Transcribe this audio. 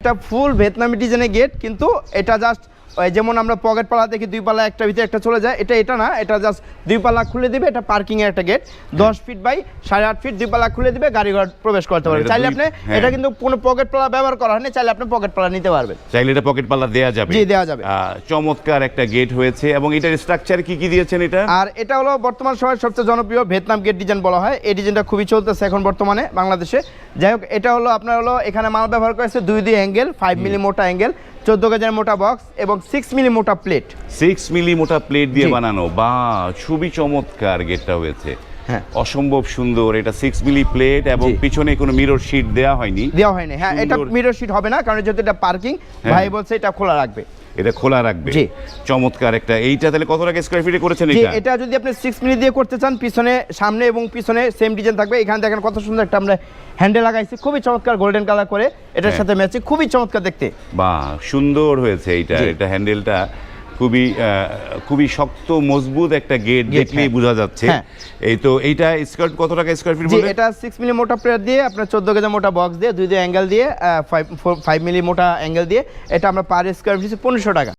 এটা ফুল ভিয়েতনামি ডিজাইনের গেট, কিন্তু এটা জাস্ট যেমন আমরা পকেট পাল্লা দেখি দুই পাল্লা একটা ভিতরে একটা চলে যায়, এটা না, এটা জাস্ট দুই পাল্লা খুলে দিবে। এটা পার্কিং এর একটা গেট, 10 ফিট বাই 8.5 ফিট, দুই পাল্লা খুলে দিবে, গাড়ি ঘর প্রবেশ করতে পারবে। চাইলে আপনি এটা কিন্তু কোনো পকেট পাল্লা ব্যবহার করা হয়নি, চাইলে আপনি পকেট পাল্লা নিতে পারবেন। চাইলে এটা পকেট পাল্লা দেয়া যাবে। জি, দেওয়া যাবে। চমৎকার একটা গেট হয়েছে। এবং এটার স্ট্রাকচার কি দিয়েছেন এটা? আর এটা হলো বর্তমান সময়ের সবচেয়ে জনপ্রিয় ভিয়েতনাম গেট ডিজাইন বলা হয়। এই ডিজাইনটা খুবই চলতেছে এখন বর্তমানে বাংলাদেশে। যাই হোক, এটা হলো আপনার হলো এখানে মাল ব্যবহার করেছে 2 অ্যাঙ্গেল, 5 মিলি মোটা অ্যাঙ্গেল, 14 গেজের মোটা বক্স এবং 6 মিলি মোটা প্লেট। 6 মিলি মোটা প্লেট দিয়ে বানানো। বা খুবই চমৎকার গেটটা হয়েছে। হ্যাঁ, অসম্ভব সুন্দর। এটা 6 মিলি প্লেট এবং পিছনে কোনো মিরর শীট দেওয়া হয়নি। হ্যাঁ, এটা মিরর শীট হবে না, কারণ যেহেতু এটা পার্কিং, ভাই বলছে এটা খোলা রাখবে। এটা খোলা রাখবে। জি, চমৎকার একটা। এইটা তাহলে কত টাকা স্কয়ার ফিটে করেছেন এটা? এটা যদি আপনি 6 মিলি দিয়ে করতে চান, পিছনে সামনে এবং পিছনে সেম ডিজাইন থাকবে। এখানে দেখেন কত সুন্দর একটা আমরা হ্যান্ডেল লাগাইছি, খুবই চমৎকার গোল্ডেন কালার করে, এটার সাথে ম্যাচিং, খুবই চমৎকার দেখতে। বাহ, সুন্দর হয়েছে এইটা। এটা হ্যান্ডেলটা খুবই শক্ত মজবুত একটা গেট, দেখলেই বোঝা যাচ্ছে। এই তো এইটা স্কয়ার কত টাকা স্কয়ার ফিট বলে? এটা 6 মিলি মোটা প্লেট দিয়ে আপনার 14 গেজের মোটা বক্স দিয়ে 2 অ্যাঙ্গেল দিয়ে 5 মিলি মোটা অ্যাঙ্গেল দিয়ে এটা আমরা পার স্কয়ার ফিট 1500 টাকা।